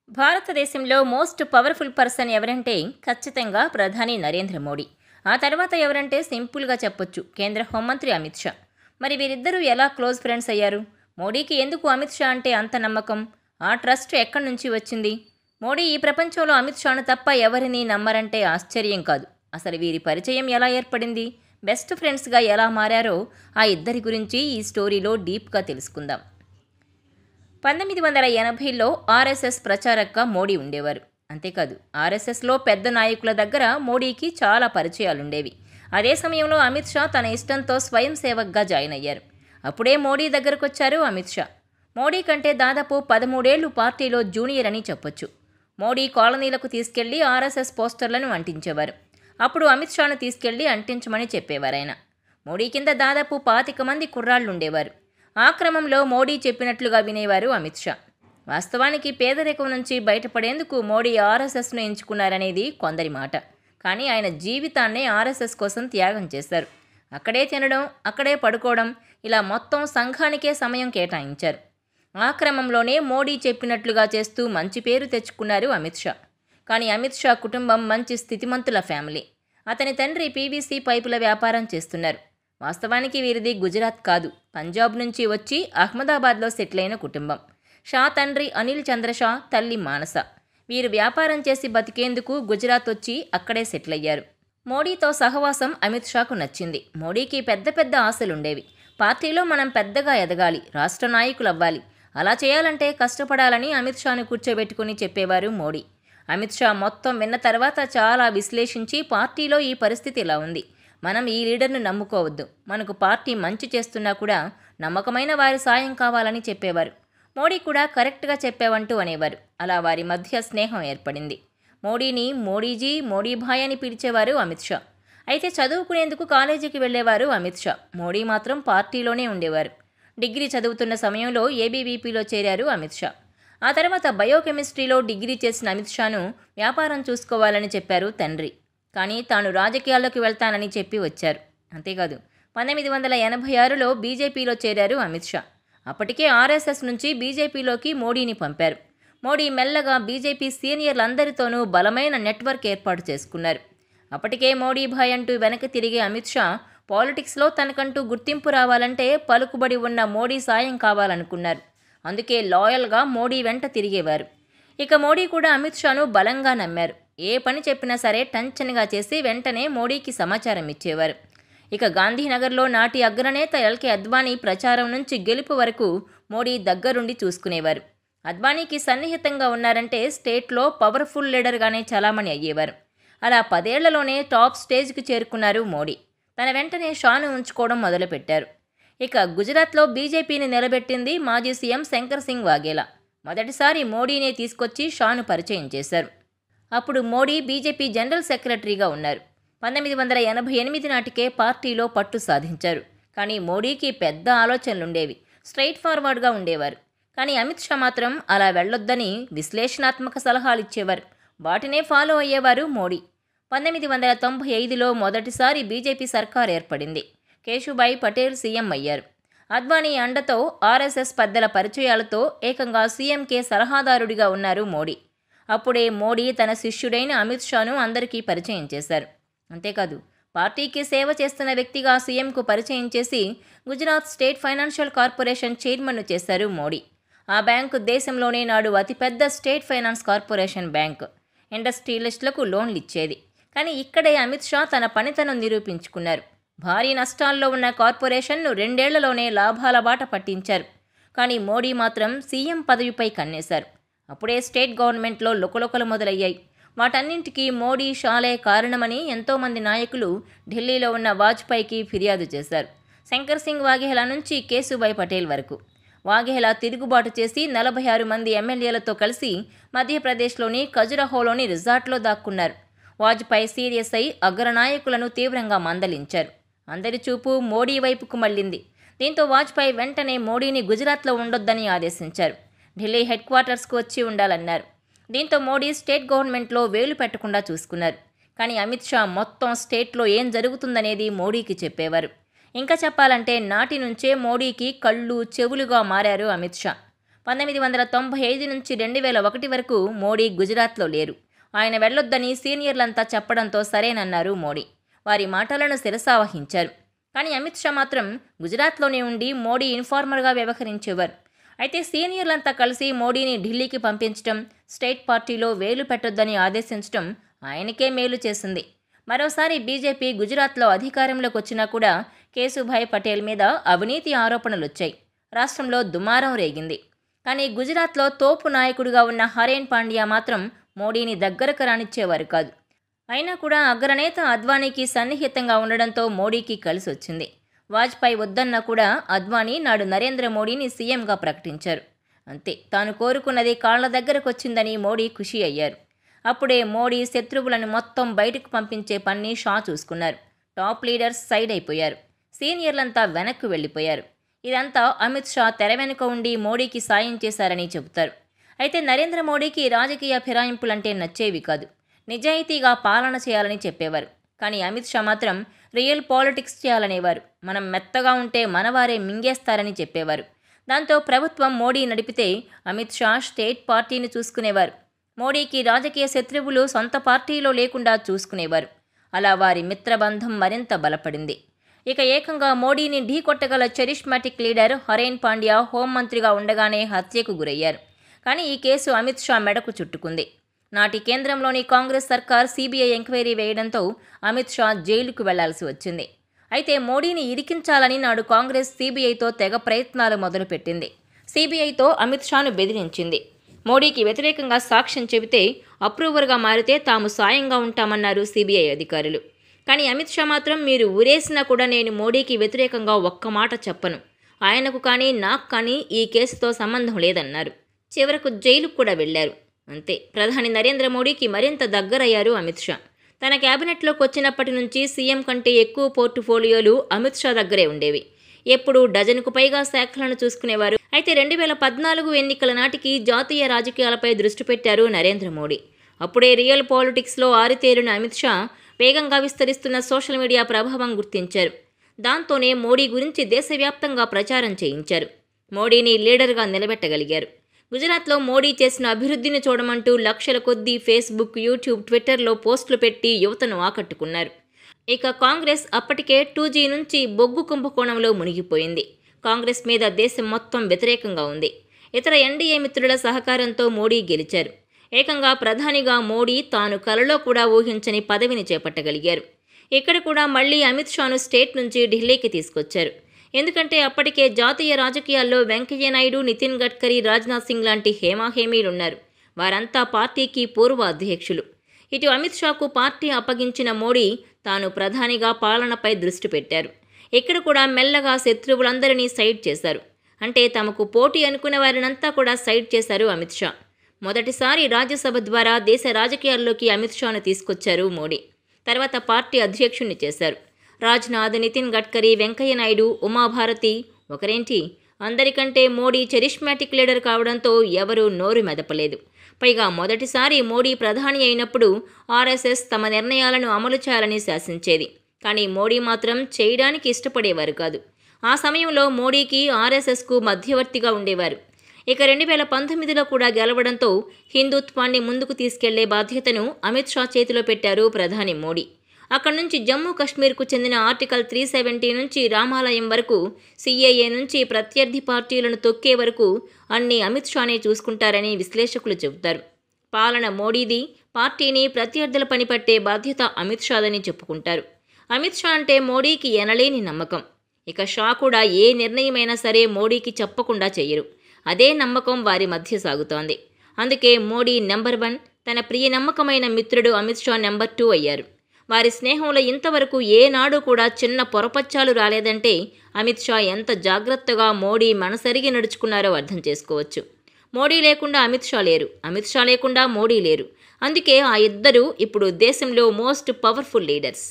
భారతదేశంలో most powerful person ఎవరంటే ఖచ్చితంగా ప్రధాని నరేంద్ర మోడీ. ఆ తర్వాత ఎవరంటే సింపుల్గా చెప్పొచ్చు కేంద్ర హోంమంత్రి అమిత్ షా. మరి వీరిద్దరూ ఎలా క్లోజ్ ఫ్రెండ్స్ అయ్యారు? మోడీకి ఎందుకు అమిత్ షా అంటే అంత నమ్మకం? ఆ ట్రస్ట్ ఎక్కడి నుంచి వచ్చింది? మోడీ ఈ ప్రపంచంలో అమిత్ షాను తప్ప ఎవరిని నమ్మరంటే ఆశ్చర్యం కాదు. అసలు వీరి పరిచయం ఎలా ఏర్పడింది? బెస్ట్ ఫ్రెండ్స్గా ఎలా మారారో ఆ ఇద్దరి గురించి ఈ స్టోరీలో డీప్గా తెలుసుకుందాం. 1980లో ఆర్ఎస్ఎస్ ప్రచారకగా మోడీ ఉండేవారు. అంతేకాదు, ఆర్ఎస్ఎస్లో పెద్ద నాయకుల దగ్గర మోడీకి చాలా పరిచయాలుండేవి. అదే సమయంలో అమిత్ షా తన ఇష్టంతో స్వయం సేవక్గా జాయిన్ అయ్యారు. అప్పుడే మోడీ దగ్గరకొచ్చారు అమిత్ షా. మోడీ కంటే దాదాపు 13 ఏళ్లు పార్టీలో జూనియర్ అని చెప్పొచ్చు. మోడీ కాలనీలకు తీసుకెళ్లి ఆర్ఎస్ఎస్ పోస్టర్లను అంటించేవారు. అప్పుడు అమిత్ షాను తీసుకెళ్లి అంటించమని చెప్పేవారాయన. మోడీ కింద దాదాపు 25 మంది కుర్రాళ్లుండేవారు. ఆ క్రమంలో మోడీ చెప్పినట్లుగా వినేవారు అమిత్ షా. వాస్తవానికి పేదరికం నుంచి బయటపడేందుకు మోడీ ఆర్ఎస్ఎస్ను ఎంచుకున్నారనేది కొందరి మాట. కానీ ఆయన జీవితాన్నే ఆర్ఎస్ఎస్ కోసం త్యాగం చేశారు. అక్కడే తినడం, అక్కడే పడుకోవడం, ఇలా మొత్తం సంఘానికే సమయం కేటాయించారు. ఆ క్రమంలోనే మోడీ చెప్పినట్లుగా చేస్తూ మంచి పేరు తెచ్చుకున్నారు అమిత్ షా. కానీ అమిత్ షా కుటుంబం మంచి స్థితిమంతుల ఫ్యామిలీ. అతని తండ్రి పీవీసీ పైపుల వ్యాపారం చేస్తున్నారు. వాస్తవానికి వీరిది గుజరాత్ కాదు, పంజాబ్ నుంచి వచ్చి అహ్మదాబాద్లో సెటిల్ అయిన కుటుంబం. షా తండ్రి అనిల్ చంద్ర షా, తల్లి మానస. వీరు వ్యాపారం చేసి బతికేందుకు గుజరాత్ వచ్చి అక్కడే సెటిల్ అయ్యారు. మోడీతో సహవాసం అమిత్ షాకు నచ్చింది. మోడీకి పెద్ద పెద్ద ఆశలుండేవి. పార్టీలో మనం పెద్దగా ఎదగాలి, రాష్ట్ర నాయకులు అవ్వాలి, అలా చేయాలంటే కష్టపడాలని అమిత్ షాను కూర్చోబెట్టుకుని చెప్పేవారు మోడీ. అమిత్ షా మొత్తం విన్న తర్వాత చాలా విశ్లేషించి పార్టీలో ఈ పరిస్థితి ఇలా ఉంది, మనం ఈ లీడర్ను నమ్ముకోవద్దు, మనకు పార్టీ మంచి చేస్తున్నా కూడా నమ్మకమైన వారి సాయం కావాలని చెప్పేవారు. మోడీ కూడా కరెక్ట్గా చెప్పావంటూ అనేవారు. అలా వారి మధ్య స్నేహం ఏర్పడింది. మోడీని మోడీజీ, మోడీభాయ్ అని పిలిచేవారు అమిత్ షా. అయితే చదువుకునేందుకు కాలేజీకి వెళ్లేవారు అమిత్ షా. మోడీ మాత్రం పార్టీలోనే ఉండేవారు. డిగ్రీ చదువుతున్న సమయంలో ఏబీవీపీలో చేరారు అమిత్ షా. ఆ తర్వాత బయోకెమిస్ట్రీలో డిగ్రీ చేసిన అమిత్ షాను వ్యాపారం చూసుకోవాలని చెప్పారు తండ్రి. కానీ తాను రాజకీయాల్లోకి వెళ్తానని చెప్పి వచ్చారు. అంతేకాదు, 1986లో బీజేపీలో చేరారు అమిత్ షా. అప్పటికే ఆర్ఎస్ఎస్ నుంచి బీజేపీలోకి మోడీని పంపారు. మోడీ మెల్లగా బీజేపీ సీనియర్లందరితోనూ బలమైన నెట్వర్క్ ఏర్పాటు చేసుకున్నారు. అప్పటికే మోడీ భాయ్ అంటూ వెనక్కి తిరిగే అమిత్ షా పాలిటిక్స్లో తనకంటూ గుర్తింపు రావాలంటే పలుకుబడి ఉన్న మోడీ సాయం కావాలనుకున్నారు. అందుకే లాయల్గా మోడీ వెంట తిరిగేవారు. ఇక మోడీ కూడా అమిత్ షాను బలంగా నమ్మారు. ఏ పని చెప్పినా సరే టంచనగా చేసి వెంటనే మోడీకి సమాచారం ఇచ్చేవారు. ఇక గాంధీనగర్లో నాటి అగ్రనేత ఎల్కే అద్వానీ ప్రచారం నుంచి గెలుపు వరకు మోడీ దగ్గరుండి చూసుకునేవారు. అద్వానీకి సన్నిహితంగా ఉన్నారంటే స్టేట్లో పవర్ఫుల్ లీడర్గానే చలామణి అయ్యేవారు. అలా 10 ఏళ్లలోనే టాప్ స్టేజ్కి చేరుకున్నారు మోడీ. తన వెంటనే షాను ఉంచుకోవడం మొదలుపెట్టారు. ఇక గుజరాత్లో బీజేపీని నిలబెట్టింది మాజీ సీఎం శంకర్ సింగ్ వాఘేలా. మొదటిసారి మోడీనే తీసుకొచ్చి షాను పరిచయం చేశారు. అప్పుడు మోడీ బీజేపీ జనరల్ సెక్రటరీగా ఉన్నారు. 1988 నాటికే పార్టీలో పట్టు సాధించారు. కానీ మోడీకి పెద్ద ఆలోచనలుండేవి, స్ట్రైట్ ఫార్వర్డ్గా ఉండేవారు. కానీ అమిత్ షా మాత్రం అలా వెళ్ళొద్దని విశ్లేషణాత్మక సలహాలు ఇచ్చేవారు. వాటినే ఫాలో అయ్యేవారు మోడీ. 1995లో మొదటిసారి బీజేపీ సర్కార్ ఏర్పడింది. కేశుభాయ్ పటేల్ సీఎం అయ్యారు. అద్వానీ అండతో, ఆర్ఎస్ఎస్ పెద్దల పరిచయాలతో ఏకంగా సీఎంకే సలహాదారుడిగా ఉన్నారు మోడీ. అప్పుడే మోడీ తన శిష్యుడైన అమిత్ షాను అందరికీ పరిచయం చేశారు. అంతేకాదు, పార్టీకి సేవ చేస్తున్న వ్యక్తిగా సీఎంకు పరిచయం చేసి గుజరాత్ స్టేట్ ఫైనాన్షియల్ కార్పొరేషన్ చైర్మన్ను చేశారు మోడీ. ఆ బ్యాంకు దేశంలోనే నాడు అతిపెద్ద స్టేట్ ఫైనాన్స్ కార్పొరేషన్ బ్యాంక్. ఇండస్ట్రియలిస్టులకు లోన్లు ఇచ్చేది. కానీ ఇక్కడే అమిత్ షా తన పనితనం నిరూపించుకున్నారు. భారీ నష్టాల్లో ఉన్న కార్పొరేషన్ను 2 ఏళ్లలోనే లాభాల బాట పట్టించారు. కానీ మోడీ మాత్రం సీఎం పదవిపై కన్నేశారు. అప్పుడే స్టేట్ గవర్నమెంట్లో లుకలుకలు మొదలయ్యాయి. వాటన్నింటికీ మోడీ, షాలే కారణమని ఎంతోమంది నాయకులు ఢిల్లీలో ఉన్న వాజ్పేయికి ఫిర్యాదు చేశారు. శంకర్ సింగ్ వాఘేలా నుంచి కేశుభాయ్ పటేల్ వరకు. వాఘేలా తిరుగుబాటు చేసి 46 మంది ఎమ్మెల్యేలతో కలిసి మధ్యప్రదేశ్లోని ఖజురహోలోని రిసార్ట్లో దాక్కున్నారు. వాజ్పేయి సీరియస్ అయి అగ్రనాయకులను తీవ్రంగా మందలించారు. అందరి చూపు మోడీ వైపుకు మళ్లింది. దీంతో వాజ్పేయి వెంటనే మోడీని గుజరాత్లో ఉండొద్దని ఆదేశించారు. ఢిల్లీ హెడ్ క్వార్టర్స్కు వచ్చి ఉండాలన్నారు. దీంతో మోడీ స్టేట్ గవర్నమెంట్లో వేలు పెట్టకుండా చూసుకున్నారు. కానీ అమిత్ షా మొత్తం స్టేట్లో ఏం జరుగుతుందనేది మోడీకి చెప్పేవారు. ఇంకా చెప్పాలంటే నాటి నుంచే మోడీకి కళ్ళు, చెవులుగా మారారు అమిత్ షా. 1995 నుంచి 2001 వరకు మోడీ గుజరాత్లో లేరు. ఆయన వెళ్లొద్దని సీనియర్లంతా చెప్పడంతో సరేనన్నారు మోడీ. వారి మాటలను శిరసావహించారు. కానీ అమిత్ షా మాత్రం గుజరాత్లోనే ఉండి మోడీ ఇన్ఫార్మర్గా వ్యవహరించేవారు. అయితే సీనియర్లంతా కలిసి మోడీని ఢిల్లీకి పంపించడం, స్టేట్ పార్టీలో వేలు పెట్టొద్దని ఆదేశించడం ఆయనకే మేలు చేసింది. మరోసారి బీజేపీ గుజరాత్లో అధికారంలోకి వచ్చినా కూడా కేశుభాయ్ పటేల్ మీద అవినీతి ఆరోపణలొచ్చాయి. రాష్ట్రంలో దుమారం రేగింది. కానీ గుజరాత్లో తోపు నాయకుడిగా ఉన్న హరేన్ పాండ్యా మాత్రం మోడీని దగ్గరకు రానిచ్చేవారు కాదు. అయినా కూడా అగ్రనేత అద్వానీకి సన్నిహితంగా ఉండడంతో మోడీకి కలిసొచ్చింది. వాజ్పేయి వద్దన్నా కూడా అద్వానీ నాడు నరేంద్ర మోడీని సీఎంగా ప్రకటించారు. అంతే, తాను కోరుకున్నది కాళ్ల దగ్గరకొచ్చిందని మోడీ ఖుషి అయ్యారు. అప్పుడే మోడీ శత్రువులను మొత్తం బయటకు పంపించే పని షా చూసుకున్నారు. టాప్ లీడర్స్ సైడ్ అయిపోయారు. సీనియర్లంతా వెనక్కు వెళ్ళిపోయారు. ఇదంతా అమిత్ షా తెర వెనుక ఉండి మోడీకి సాయం చేశారని చెబుతారు. అయితే నరేంద్ర మోడీకి రాజకీయ ఫిరాయింపులంటే నచ్చేవి కాదు. నిజాయితీగా పాలన చేయాలని చెప్పేవారు. కానీ అమిత్ షా మాత్రం రియల్ పాలిటిక్స్ చేయాలనేవారు. మనం మెత్తగా ఉంటే మనవారే మింగేస్తారని చెప్పేవారు. దాంతో ప్రభుత్వం మోడీ నడిపితే అమిత్ షా స్టేట్ పార్టీని చూసుకునేవారు. మోడీకి రాజకీయ శత్రువులు సొంత పార్టీలో లేకుండా చూసుకునేవారు. అలా వారి మిత్రబంధం మరింత బలపడింది. ఇక ఏకంగా మోడీని ఢీకొట్టగల చరిష్మాటిక్ లీడర్ హరేన్ పాండ్యా హోంమంత్రిగా ఉండగానే హత్యకు గురయ్యారు. కానీ ఈ కేసు అమిత్ షా మెడకు చుట్టుకుంది. నాటి కేంద్రంలోని కాంగ్రెస్ సర్కార్ సీబీఐ ఎంక్వైరీ వేయడంతో అమిత్ షా జైలుకు వెళ్లాల్సి వచ్చింది. అయితే మోడీని ఇరికించాలని నాడు కాంగ్రెస్ సీబీఐతో తెగ ప్రయత్నాలు మొదలుపెట్టింది. సీబీఐతో అమిత్ షాను బెదిరించింది. మోడీకి వ్యతిరేకంగా సాక్ష్యం చెబితే అప్రూవర్గా మారితే తాము సాయంగా ఉంటామన్నారు సీబీఐ అధికారులు. కానీ అమిత్ షా మాత్రం మీరు ఊరేసినా కూడా నేను మోడీకి వ్యతిరేకంగా ఒక్క మాట చెప్పను. ఆయనకు కానీ నాకు కానీ ఈ కేసుతో సంబంధం లేదన్నారు. చివరకు జైలుకు కూడా వెళ్లారు. అంతే, ప్రధాని నరేంద్ర మోడీకి మరింత దగ్గరయ్యారు అమిత్ షా. తన క్యాబినెట్లోకి వచ్చినప్పటి నుంచి సీఎం కంటే ఎక్కువ పోర్టుఫోలియోలు అమిత్ షా దగ్గరే ఉండేవి. ఎప్పుడూ డజన్కు పైగా శాఖలను చూసుకునేవారు. అయితే 2014 ఎన్నికల నాటికి జాతీయ రాజకీయాలపై దృష్టి పెట్టారు నరేంద్ర మోడీ. అప్పుడే రియల్ పాలిటిక్స్లో ఆరితేరిన అమిత్ షా వేగంగా విస్తరిస్తున్న సోషల్ మీడియా ప్రభావం గుర్తించారు. దాంతోనే మోడీ గురించి దేశవ్యాప్తంగా ప్రచారం చేయించారు. మోడీని లీడర్గా నిలబెట్టగలిగారు. గుజరాత్లో మోడీ చేసిన అభివృద్ధిని చూడమంటూ లక్షల కొద్దీ ఫేస్బుక్, యూట్యూబ్, ట్విట్టర్లో పోస్టులు పెట్టి యువతను ఆకట్టుకున్నారు. ఇక కాంగ్రెస్ అప్పటికే 2G నుంచి బొగ్గు కుంభకోణంలో మునిగిపోయింది. కాంగ్రెస్ మీద దేశం మొత్తం వ్యతిరేకంగా ఉంది. ఇతర ఎన్డీఏ మిత్రుల సహకారంతో మోడీ గెలిచారు. ఏకంగా ప్రధానిగా మోడీ తాను కలలో కూడా ఊహించని పదవిని చేపట్టగలిగారు. ఇక్కడ కూడా మళ్లీ అమిత్ షాను స్టేట్ నుంచి ఢిల్లీకి తీసుకొచ్చారు. ఎందుకంటే అప్పటికే జాతీయ రాజకీయాల్లో వెంకయ్యనాయుడు, నితిన్ గడ్కరీ, రాజ్నాథ్ సింగ్ లాంటి హేమాహేమీలున్నారు. వారంతా పార్టీకి పూర్వ అధ్యక్షులు. ఇటు అమిత్ షాకు పార్టీ అప్పగించిన మోడీ తాను ప్రధానిగా పాలనపై దృష్టి పెట్టారు. ఇక్కడ కూడా మెల్లగా శత్రువులందరినీ సైడ్ చేశారు. అంటే తమకు పోటీ అనుకున్న వారినంతా కూడా సైడ్ చేశారు అమిత్ షా. మొదటిసారి రాజ్యసభ ద్వారా దేశ రాజకీయాల్లోకి అమిత్ షాను తీసుకొచ్చారు మోడీ. తర్వాత పార్టీ అధ్యక్షుణ్ణి చేశారు. రాజ్నాథ్, నితిన్ గడ్కరీ, వెంకయ్యనాయుడు, ఉమాభారతి ఒకరేంటి, అందరికంటే మోడీ చరిష్మాటిక్ లీడర్ కావడంతో ఎవరూ నోరు మెదపలేదు. పైగా మొదటిసారి మోడీ ప్రధాని అయినప్పుడు ఆర్ఎస్ఎస్ తమ నిర్ణయాలను అమలు చేయాలని శాసించేది. కానీ మోడీ మాత్రం చేయడానికి ఇష్టపడేవారు కాదు. ఆ సమయంలో మోడీకి ఆర్ఎస్ఎస్కు మధ్యవర్తిగా ఉండేవారు. ఇక 2019లో కూడా గెలవడంతో హిందుత్వాన్ని ముందుకు తీసుకెళ్లే బాధ్యతను అమిత్ షా చేతిలో పెట్టారు ప్రధాని మోడీ. అక్కడి నుంచి జమ్మూ కశ్మీర్కు చెందిన ఆర్టికల్ 370 నుంచి రామాలయం వరకు, సీఏఏ నుంచి ప్రత్యర్థి పార్టీలను తొక్కే వరకు అన్ని అమిత్ షానే చూసుకుంటారని విశ్లేషకులు చెబుతారు. పాలన మోడీది, పార్టీని ప్రత్యర్థుల పని పట్టే బాధ్యత అమిత్ షాదని చెప్పుకుంటారు. అమిత్ షా అంటే మోడీకి ఎనలేని నమ్మకం. ఇక షా కూడా ఏ నిర్ణయమైనా సరే మోడీకి చెప్పకుండా చెయ్యరు. అదే నమ్మకం వారి మధ్య సాగుతోంది. అందుకే మోడీ నెంబర్ 1, తన ప్రియ నమ్మకమైన మిత్రుడు అమిత్ షా నెంబర్ 2 అయ్యారు. వారి స్నేహంలో ఇంతవరకు ఏనాడు కూడా చిన్న పొరపచ్చాలు రాలేదంటే అమిత్ షా ఎంత జాగ్రత్తగా మోడీ మనసరిగి నడుచుకున్నారో అర్థం చేసుకోవచ్చు. మోడీ లేకుండా అమిత్ షా లేరు, అమిత్ షా లేకుండా మోడీ లేరు. అందుకే ఆ ఇద్దరు ఇప్పుడు దేశంలో మోస్ట్ పవర్ఫుల్ లీడర్స్.